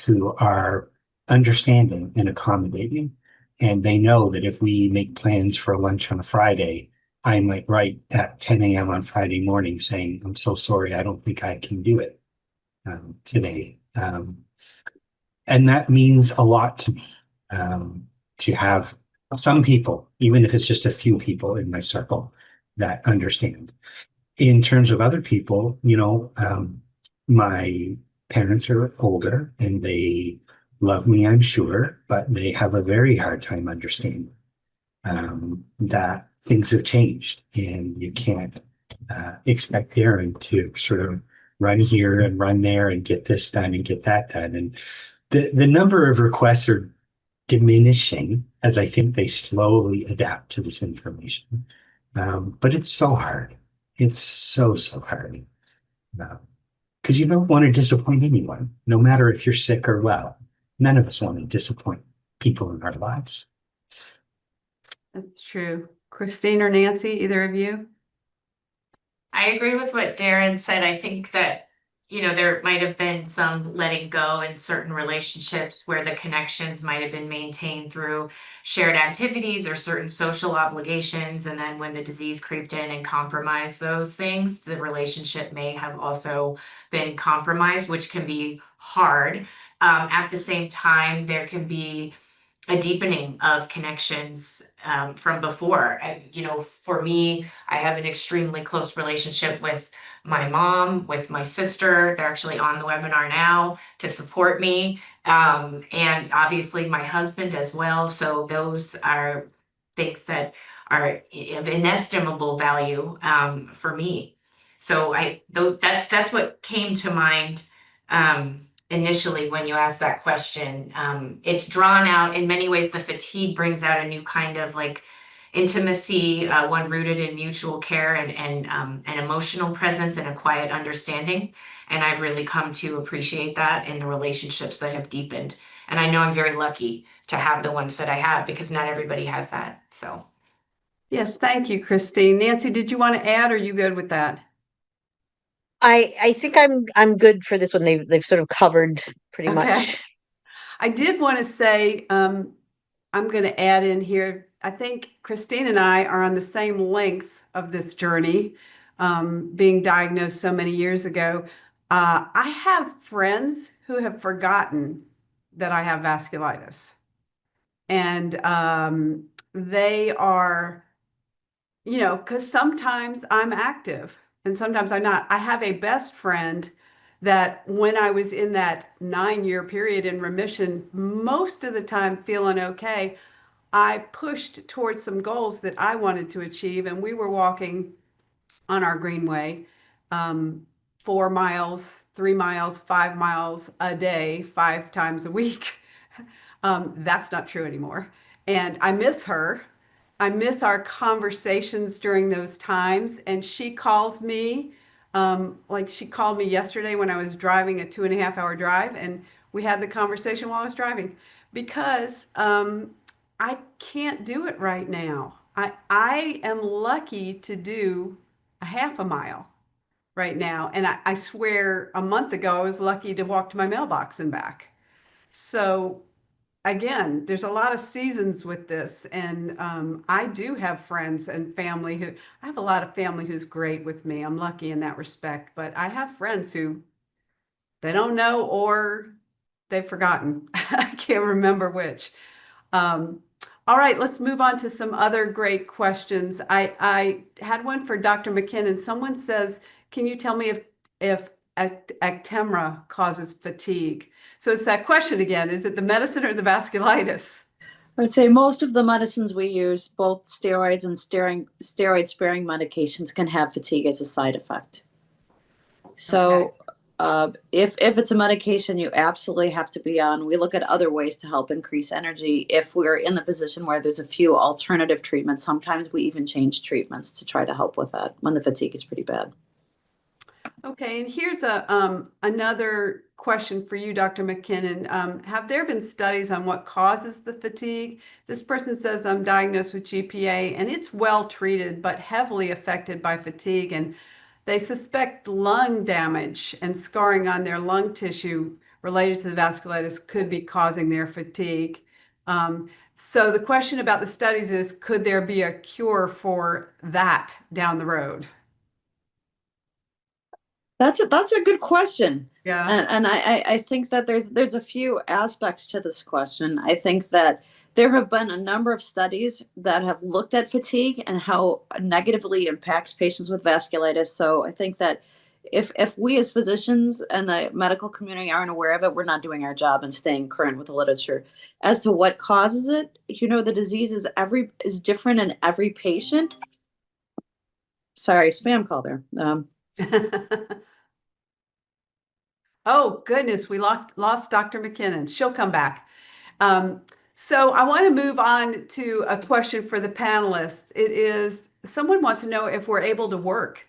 who are understanding and accommodating. And they know that if we make plans for lunch on a Friday, I might write at 10 a.m. on Friday morning saying, I'm so sorry, I don't think I can do it today. And that means a lot to me, to have some people, even if it's just a few people in my circle that understand. In terms of other people, my parents are older and they love me, I'm sure, but they have a very hard time understanding that things have changed and you can't expect Aaron to sort of run here and run there and get this done and get that done. And the number of requests are diminishing as I think they slowly adapt to this information. But it's so hard. It's so, so hard. Because you don't want to disappoint anyone, no matter if you're sick or well. None of us want to disappoint people in our lives. That's true. Christine or Nancy, either of you? I agree with what Darren said. I think that, there might have been some letting go in certain relationships where the connections might have been maintained through shared activities or certain social obligations. And then when the disease creeped in and compromised those things, the relationship may have also been compromised, which can be hard. At the same time, there can be a deepening of connections from before. For me, I have an extremely close relationship with my mom, with my sister. They're actually on the webinar now to support me. And obviously my husband as well. So those are things that are of inestimable value for me. So that's what came to mind initially when you asked that question. It's drawn out in many ways. The fatigue brings out a new kind of like intimacy, one rooted in mutual care and an emotional presence and a quiet understanding. And I've really come to appreciate that in the relationships that have deepened. And I know I'm very lucky to have the ones that I have because not everybody has that. So. Yes, thank you, Christine. Nancy, did you want to add, or are you good with that? I think I'm good for this one. They've sort of covered pretty Okay. much. I did want to say, I'm going to add in here. I think Christine and I are on the same length of this journey, being diagnosed so many years ago. I have friends who have forgotten that I have vasculitis, and they are, because sometimes I'm active and sometimes I'm not. I have a best friend that when I was in that 9-year period in remission, most of the time feeling okay, I pushed towards some goals that I wanted to achieve, and we were walking on our greenway, um, 4 miles, 3 miles, 5 miles a day, 5 times a week. That's not true anymore. And I miss her. I miss our conversations during those times. And she calls me, like she called me yesterday when I was driving a 2.5 hour drive, and we had the conversation while I was driving because I can't do it right now. I am lucky to do a half a mile right now. And I swear a month ago, I was lucky to walk to my mailbox and back. So again, there's a lot of seasons with this. And I do have friends and family who, I have a lot of family who's great with me. I'm lucky in that respect. But I have friends who they don't know or they've forgotten. I can't remember which. Um, all right, let's move on to some other great questions. I had one for Dr. McKinnon. Someone says, can you tell me if Actemra causes fatigue? So it's that question again, is it the medicine or the vasculitis? I'd say most of the medicines we use, both steroids and steroid-sparing medications, can have fatigue as a side effect. So if it's a medication you absolutely have to be on, we look at other ways to help increase energy. If we're in the position where there's a few alternative treatments, sometimes we even change treatments to try to help with that when the fatigue is pretty bad. Okay, and here's another question for you, Dr. McKinnon. Have there been studies on what causes the fatigue? This person says I'm diagnosed with GPA and it's well treated, but heavily affected by fatigue. And they suspect lung damage and scarring on their lung tissue related to the vasculitis could be causing their fatigue. So the question about the studies is, could there be a cure for that down the road? That's a good question. Yeah. And I think that there's a few aspects to this question. I think that there have been a number of studies that have looked at fatigue and how negatively impacts patients with vasculitis. So I think that if we as physicians and the medical community aren't aware of it, we're not doing our job and staying current with the literature. As to what causes it, the disease is different in every patient. Sorry, spam call there. Oh, goodness, we lost Dr. McKinnon. She'll come back. Um, so I want to move on to a question for the panelists. It is, someone wants to know if we're able to work.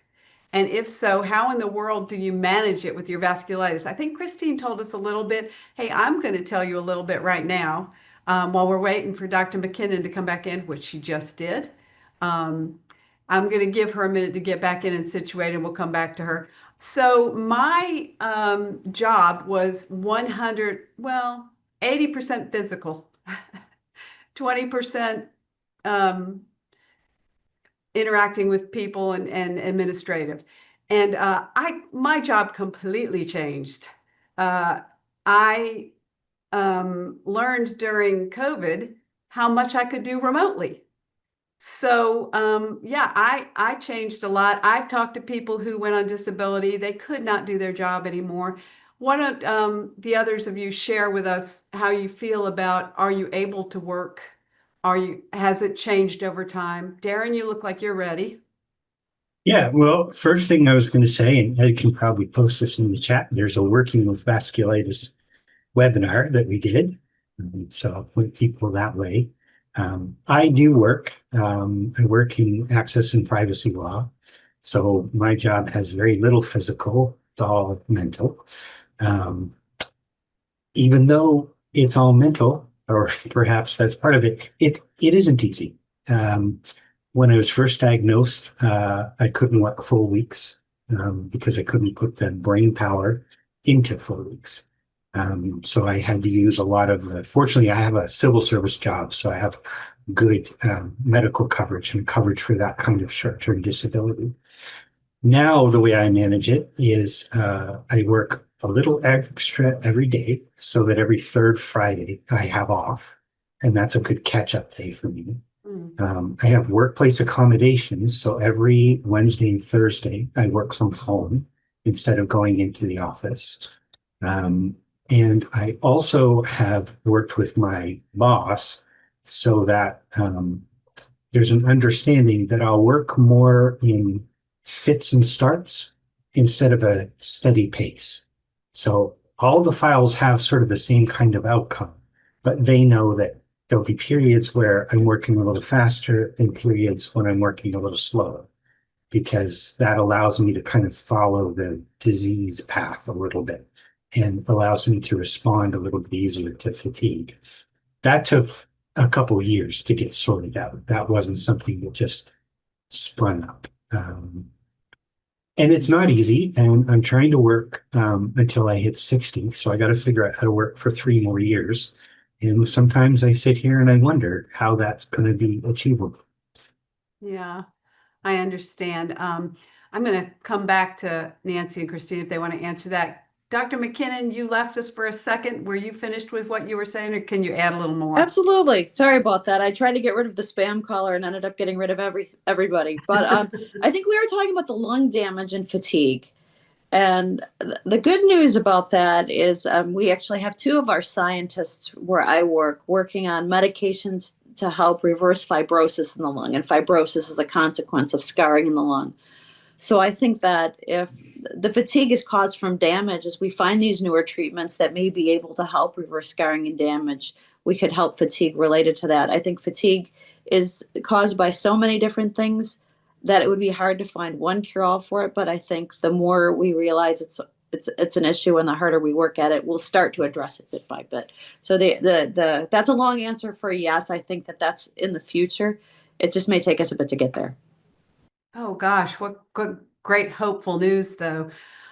And if so, how in the world do you manage it with your vasculitis? I think Christine told us a little bit. Hey, I'm going to tell you a little bit right now, while we're waiting for Dr. McKinnon to come back in, which she just did. Um, I'm going to give her a minute to get back in and situate, and we'll come back to her. So my job was 100, well, 80% physical, 20% um, interacting with people and administrative. And my job completely changed. I learned during COVID how much I could do remotely. So yeah, I changed a lot. I've talked to people who went on disability. They could not do their job anymore. Why don't the others of you share with us how you feel about, are you able to work? Has it changed over time? Darren, you look like you're ready. Yeah, well, first thing I was going to say, and Ed can probably post this in the chat, there's a Working with Vasculitis webinar that we did. So I'll point people that way. I do work. I work in access and privacy law. So my job has very little physical, it's all mental. Even though it's all mental, or perhaps that's part of it, it isn't easy. When I was first diagnosed, I couldn't work full weeks because I couldn't put the brain power into full weeks. So I had to use a lot of fortunately, I have a civil service job, so I have good medical coverage and coverage for that kind of short-term disability. Now, the way I manage it is I work a little extra every day so that every third Friday I have off, and that's a good catch-up day for me. I have workplace accommodations, so every Wednesday and Thursday I work from home instead of going into the office. And I also have worked with my boss so that there's an understanding that I'll work more in fits and starts instead of a steady pace. So all the files have sort of the same kind of outcome, but they know that there'll be periods where I'm working a little faster and periods when I'm working a little slower, because that allows me to kind of follow the disease path a little bit and allows me to respond a little bit easier to fatigue. That took a couple of years to get sorted out. That wasn't something that just sprung up. And it's not easy. And I'm trying to work until I hit 60. So I got to figure out how to work for 3 more years. And sometimes I sit here and I wonder how that's going to be achievable. Yeah, I understand. I'm going to come back to Nancy and Christine if they want to answer that. Dr. McKinnon, you left us for a second. Were you finished with what you were saying, or can you add a little more? Absolutely. Sorry about that. I tried to get rid of the spam caller and ended up getting rid of everybody. But I think we were talking about the lung damage and fatigue. And the good news about that is we actually have 2 of our scientists where I work working on medications to help reverse fibrosis in the lung. And fibrosis is a consequence of scarring in the lung. So I think that if the fatigue is caused from damage, as we find these newer treatments that may be able to help reverse scarring and damage, we could help fatigue related to that. I think fatigue is caused by so many different things that it would be hard to find one cure-all for it. But I think the more we realize it's an issue and the harder we work at it, we'll start to address it bit by bit. So that's a long answer for a yes. I think that's in the future. It just may take us a bit to get there. Oh gosh, what good, great hopeful news though.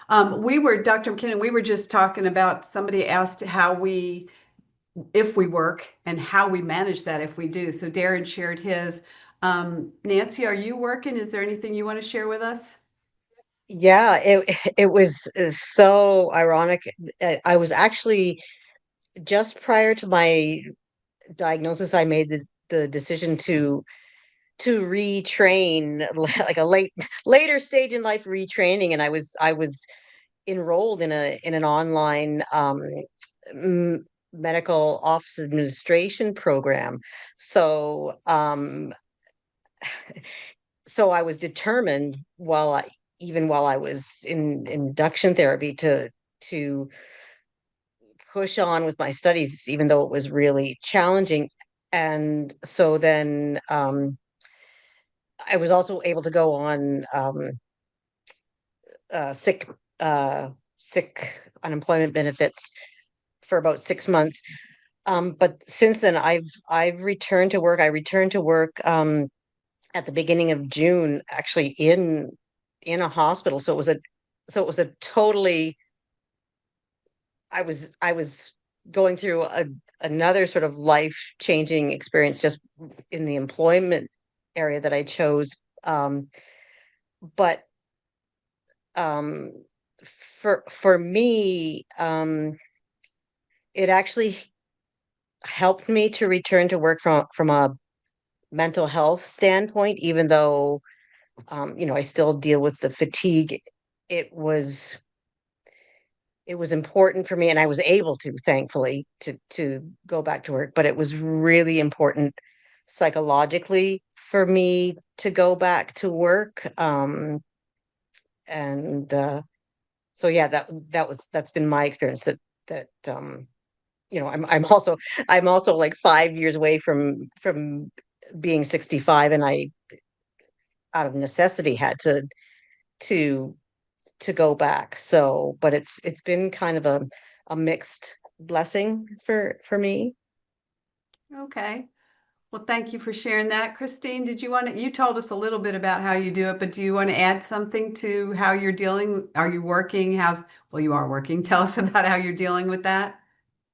Dr. McKinnon, we were just talking about, somebody asked if we work and how we manage that if we do. So Darren shared his. Nancy, are you working? Is there anything you want to share with us? Yeah, it was so ironic. I was actually just prior to my diagnosis, I made the decision to retrain, like a later stage in life retraining, and I was enrolled in an online medical office administration program. So so I was determined even while I was in induction therapy to push on with my studies, even though it was really challenging. And so then I was also able to go on sick unemployment benefits for about 6 months. But since then, I've returned to work. I returned to work at the beginning of June, actually in a hospital. So it was a totally. I was going through another sort of life changing experience just in the employment area that I chose. But for me, it actually helped me to return to work from a mental health standpoint, even though I still deal with the fatigue. It was it was important for me, and I was able to, thankfully, to go back to work. But it was really important psychologically for me to go back to work. And so yeah, that's been my experience. That I'm also like 5 years away from being 65, and I out of necessity had to go back. So, but it's been kind of a mixed blessing for me. Okay. Well, thank you for sharing that. Christine, you told us a little bit about how you do it, but do you want to add something to how you're dealing? Are you working? Well, you are working. Tell us about how you're dealing with that.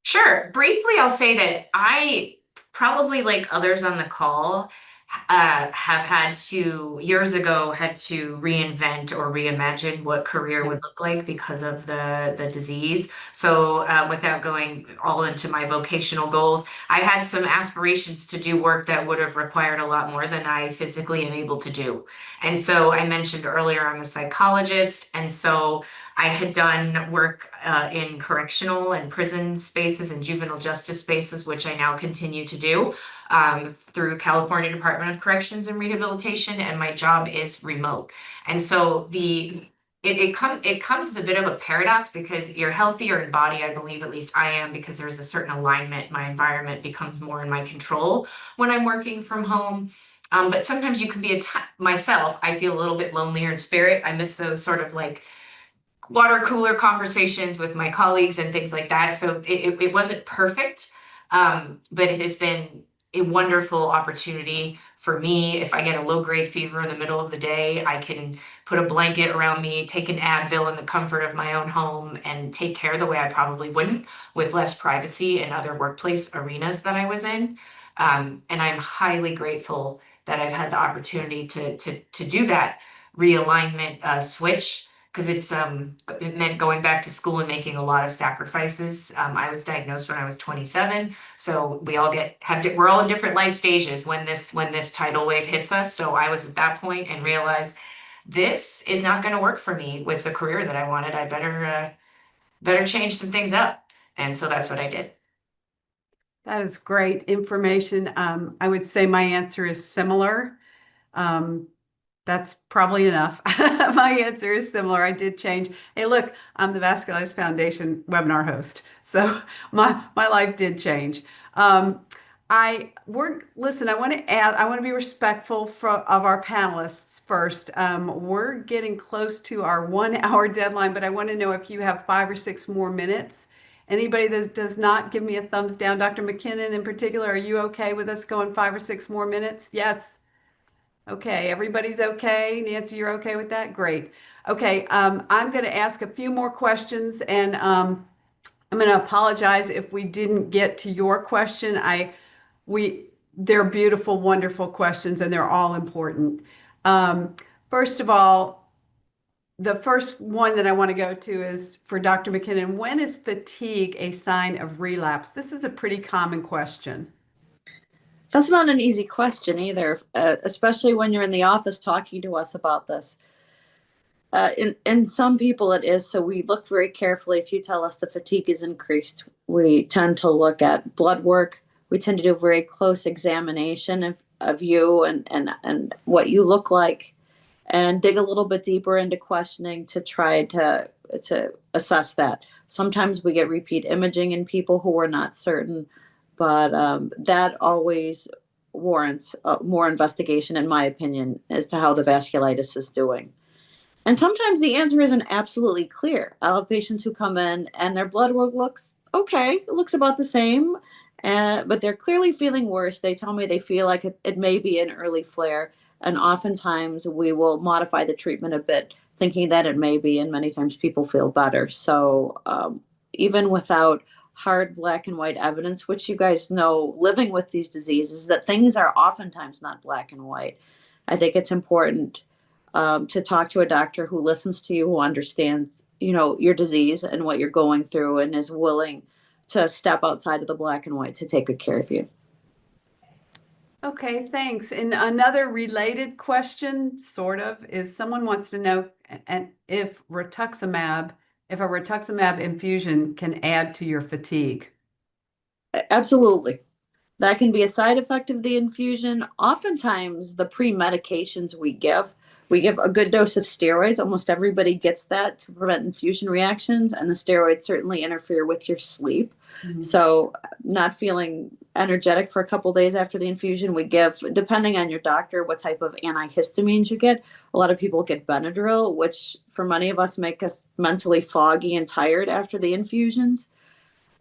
Sure. Briefly, I'll say that I probably, like others on the call, have had to, years ago, had to reinvent or reimagine what career would look like because of the disease. So, without going all into my vocational goals, I had some aspirations to do work that would have required a lot more than I physically am able to do. And so I mentioned earlier, I'm a psychologist, and so I had done work in correctional and prison spaces and juvenile justice spaces, which I now continue to do through California Department of Corrections and Rehabilitation, and my job is remote. And so it comes as a bit of a paradox because you're healthier in body, I believe, at least I am, because there's a certain alignment. My environment becomes more in my control when I'm working from home. But sometimes you can be myself. I feel a little bit lonelier in spirit. I miss those sort of like water cooler conversations with my colleagues and things like that. So it wasn't perfect, but it has been a wonderful opportunity for me. If I get a low grade fever in the middle of the day, I can put a blanket around me, take an Advil in the comfort of my own home, and take care the way I probably wouldn't with less privacy in other workplace arenas that I was in. And I'm highly grateful that I've had the opportunity to do that realignment switch, because it meant going back to school and making a lot of sacrifices. I was diagnosed when I was 27, so we're all in different life stages when this tidal wave hits us. So I was at that point and realized this is not going to work for me with the career that I wanted. I better change some things up, and so that's what I did. That is great information. I would say my answer is similar. Um, That's probably enough. My answer is similar. I did change. Hey, look, I'm the Vasculitis Foundation webinar host, so my life did change. Listen, I want to be respectful of our panelists first. We're getting close to our 1 hour deadline, but I want to know if you have 5 or 6 more minutes. Anybody that does not, give me a thumbs down. Dr. McKinnon in particular, are you okay with us going 5 or 6 more minutes? Yes. Okay, everybody's okay. Nancy, you're okay with that? Great. Okay, I'm going to ask a few more questions, and I'm going to apologize if we didn't get to your question. They're beautiful, wonderful questions, and they're all important. Um, First of all, the first one that I want to go to is for Dr. McKinnon. When is fatigue a sign of relapse? This is a pretty common question. That's not an easy question either, especially when you're in the office talking to us about this. In some people it is, so we look very carefully. If you tell us the fatigue is increased, we tend to look at blood work. We tend to do a very close examination of you and what you look like, and dig a little bit deeper into questioning to try to assess that. Sometimes we get repeat imaging in people who are not certain, but that always warrants more investigation, in my opinion, as to how the vasculitis is doing. And sometimes the answer isn't absolutely clear. I'll have patients who come in and their blood work looks okay, it looks about the same, but they're clearly feeling worse. They tell me they feel like it may be an early flare. And oftentimes we will modify the treatment a bit, thinking that it may be, and many times people feel better. So even without hard black and white evidence, which you guys know, living with these diseases, that things are oftentimes not black and white. I think it's important to talk to a doctor who listens to you, who understands, your disease and what you're going through, and is willing to step outside of the black and white to take good care of you. Okay, thanks. And another related question, sort of, is someone wants to know if a Rituximab infusion can add to your fatigue. Absolutely. That can be a side effect of the infusion. Oftentimes, the pre-medications we give a good dose of steroids. Almost everybody gets that to prevent infusion reactions, and the steroids certainly interfere with your sleep. Mm-hmm. So not feeling energetic for a couple of days after the infusion, we give, depending on your doctor, what type of antihistamines you get. A lot of people get Benadryl, which for many of us make us mentally foggy and tired after the infusions.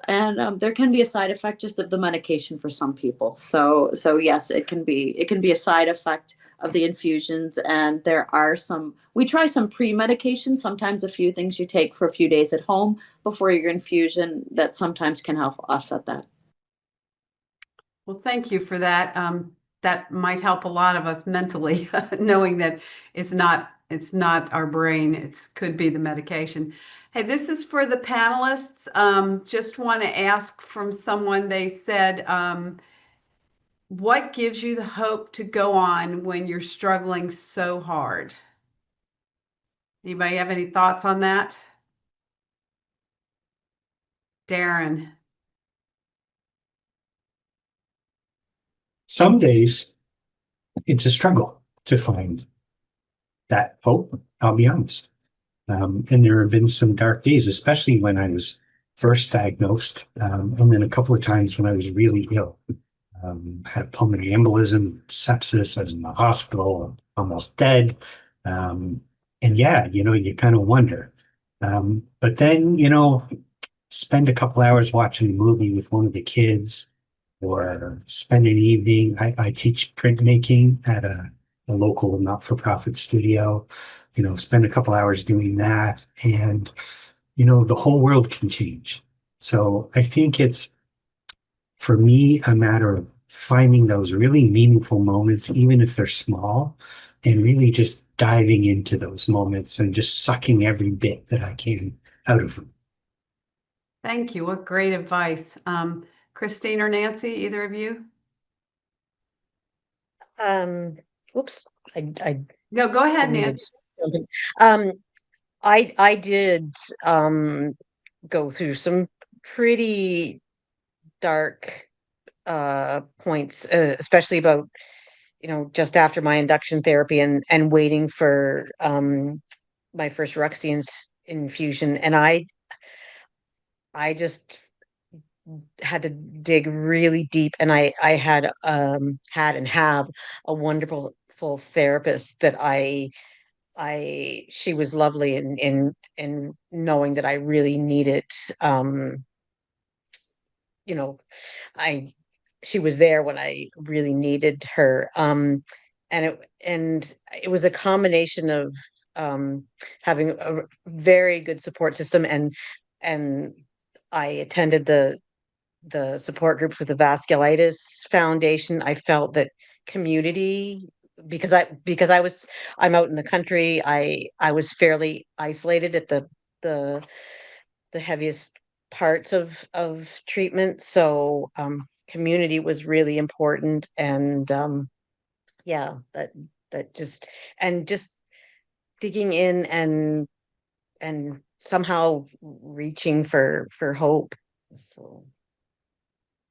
And there can be a side effect just of the medication for some people. So yes, it can be a side effect of the infusions, and there are some. We try some pre-medication. Sometimes a few things you take for a few days at home before your infusion that sometimes can help offset that. Well, thank you for that. That might help a lot of us mentally, knowing that it's not our brain. It could be the medication. Hey, this is for the panelists. Just want to ask from someone, they said, what gives you the hope to go on when you're struggling so hard? Anybody have any thoughts on that? Darren. Some days it's a struggle to find that hope, I'll be honest. And there have been some dark days, especially when I was first diagnosed, and then a couple of times when I was really ill. Had a pulmonary embolism, sepsis, I was in the hospital, almost dead. And yeah, you kind of wonder. But then, spend a couple hours watching a movie with one of the kids, or spend an evening. I teach printmaking at a local not-for-profit studio, spend a couple hours doing that, and the whole world can change. So I think it's, for me, a matter of finding those really meaningful moments, even if they're small, and really just diving into those moments and just sucking every bit that I can out of them. Thank you. What great advice. Christine or Nancy, either of you? Um, Oops, I No, go ahead, didn't mean to Nancy. jump in. I did go through some pretty dark points, especially about, just after my induction therapy and waiting for my first infusion. And I just had to dig really deep, and I had and have a wonderful full therapist that she was lovely in knowing that I really needed, you know I she was there when I really needed her. And it was a combination of having a very good support system, and I attended the support groups with the Vasculitis Foundation. I felt that community, because I'm out in the country, I was fairly isolated at the the heaviest parts of treatment. So community was really important, and yeah, that just digging in and somehow reaching for hope. So.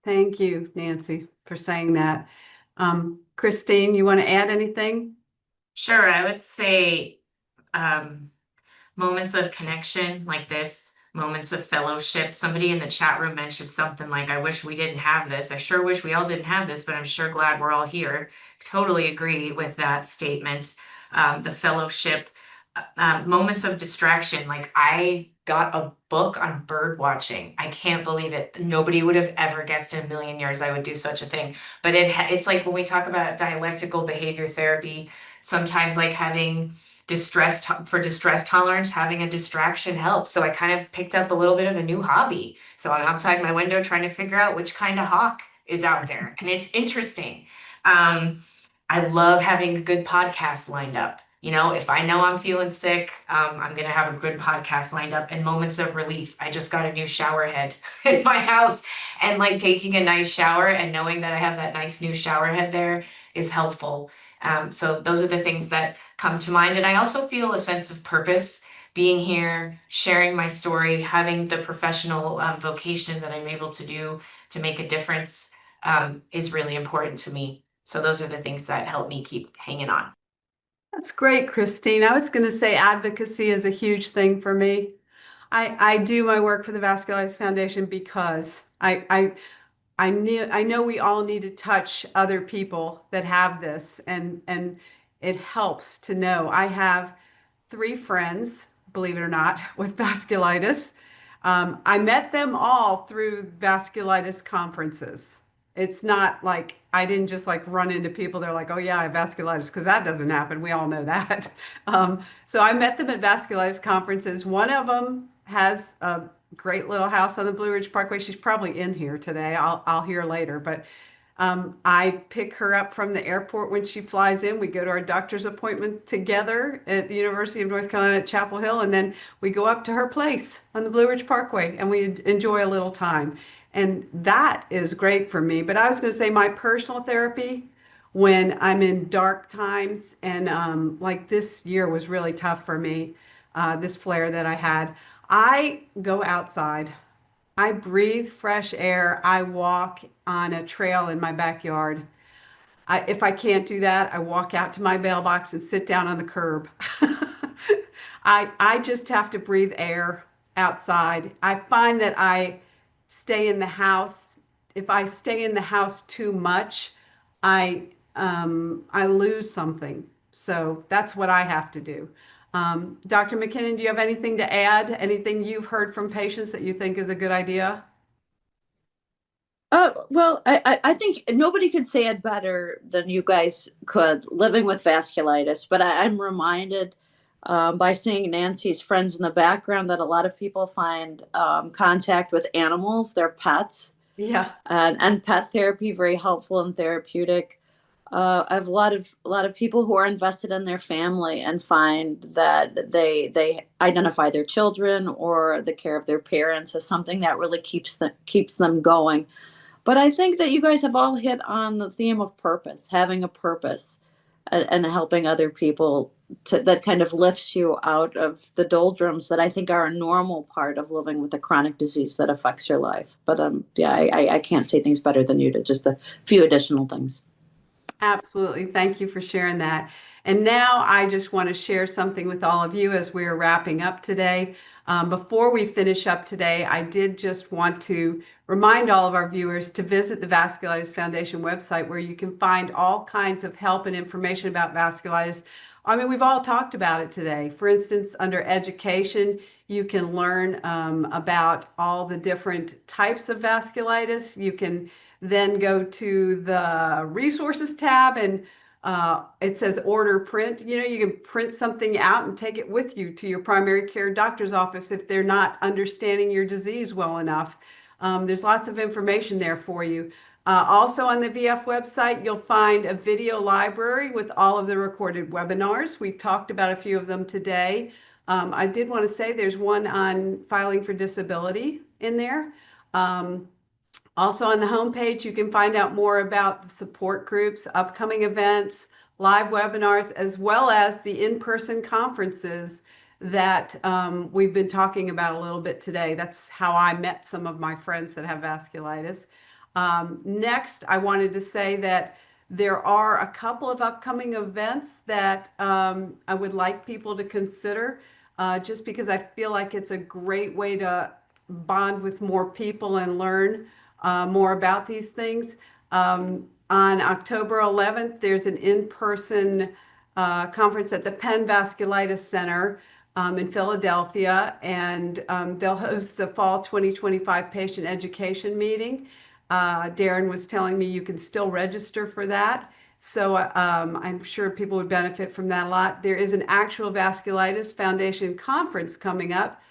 Thank you, Nancy, for saying that. Christine, you want to add anything? Sure, I would say um, moments of connection like this, moments of fellowship. Somebody in the chat room mentioned something like, I wish we didn't have this. I sure wish we all didn't have this, but I'm sure glad we're all here. Totally agree with that statement. The fellowship, moments of distraction. Like, I got a book on bird watching. I can't believe it. Nobody would have ever guessed in a million years I would do such a thing. But it's like when we talk about dialectical behavior therapy, sometimes like having for distress tolerance, having a distraction helps. So I kind of picked up a little bit of a new hobby. So I'm outside my window trying to figure out which kind of hawk is out there, and it's interesting. I love having a good podcast lined up. If I know I'm feeling sick, I'm going to have a good podcast lined up. And moments of relief. I just got a new shower head in my house, and like taking a nice shower and knowing that I have that nice new shower head there is helpful. So those are the things that come to mind. And I also feel a sense of purpose being here, sharing my story, having the professional vocation that I'm able to do to make a difference is really important to me. So those are the things that help me keep hanging on. That's great, Christine. I was going to say advocacy is a huge thing for me. I do my work for the Vasculitis Foundation because I know we all need to touch other people that have this, and it helps to know. I have three friends, believe it or not, with vasculitis. I met them all through vasculitis conferences. It's not like I didn't just like run into people. They're like, oh yeah, I have vasculitis, because that doesn't happen. We all know that. So I met them at vasculitis conferences. One of them has a great little house on the Blue Ridge Parkway. She's probably in here today. I'll hear later, but I pick her up from the airport when she flies in. We go to our doctor's appointment together at the University of North Carolina at Chapel Hill, and then we go up to her place on the Blue Ridge Parkway and we enjoy a little time. And that is great for me. But I was going to say my personal therapy when I'm in dark times, and like this year was really tough for me, this flare that I had. I go outside. I breathe fresh air. I walk on a trail in my backyard. If I can't do that, I walk out to my mailbox and sit down on the curb. I just have to breathe air outside. I find that I stay in the house. If I stay in the house too much, I lose something. So that's what I have to do. Dr. McKinnon, do you have anything to add? Anything you've heard from patients that you think is a good idea? Well, I think nobody could say it better than you guys could, living with vasculitis. But I'm reminded by seeing Nancy's friends in the background that a lot of people find contact with animals, their pets, Yeah. and pet therapy very helpful and therapeutic. I have a lot of people who are invested in their family and find that they identify their children or the care of their parents as something that really keeps them going. But I think that you guys have all hit on the theme of purpose, having a purpose, and helping other people that kind of lifts you out of the doldrums that I think are a normal part of living with a chronic disease that affects your life. But yeah, I can't say things better than you did. Just a few additional things. Absolutely. Thank you for sharing that. And now I just want to share something with all of you as we are wrapping up today. Before we finish up today, I did just want to remind all of our viewers to visit the Vasculitis Foundation website, where you can find all kinds of help and information about vasculitis. I mean, we've all talked about it today. For instance, under education, you can learn about all the different types of vasculitis. You can then go to the resources tab, and it says order print. You know, you can print something out and take it with you to your primary care doctor's office if they're not understanding your disease well enough. There's lots of information there for you. Also on the VF website, you'll find a video library with all of the recorded webinars. We've talked about a few of them today. I did want to say there's one on filing for disability in there. Also on the homepage, you can find out more about the support groups, upcoming events, live webinars, as well as the in-person conferences that we've been talking about a little bit today. That's how I met some of my friends that have vasculitis. Next, I wanted to say that there are a couple of upcoming events that I would like people to consider, just because I feel like it's a great way to bond with more people and learn more about these things. On October 11th, there's an in-person conference at the Penn Vasculitis Center in Philadelphia, and they'll host the Fall 2025 Patient Education Meeting. Darren was telling me you can still register for that. So I'm sure people would benefit from that a lot. There is an actual Vasculitis Foundation conference coming up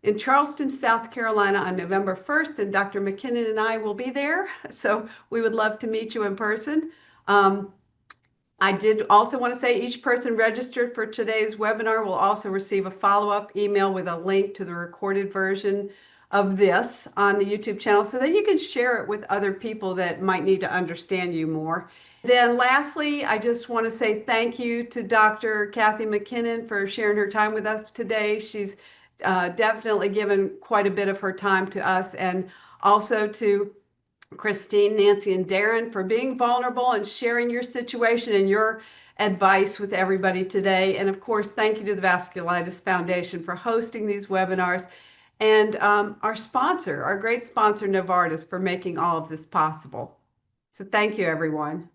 in Charleston, South Carolina on November 1st, and Dr. McKinnon and I will be there. So we would love to meet you in person. I did also want to say each person registered for today's webinar will also receive a follow-up email with a link to the recorded version of this on the YouTube channel, so that you can share it with other people that might need to understand you more. Then lastly, I just want to say thank you to Dr. Kathy McKinnon for sharing her time with us today. She's definitely given quite a bit of her time to us, and also to Christine, Nancy, and Darren for being vulnerable and sharing your situation and your advice with everybody today. And of course, thank you to the Vasculitis Foundation for hosting these webinars, and our sponsor, our great sponsor, Novartis, for making all of this possible. So thank you, everyone.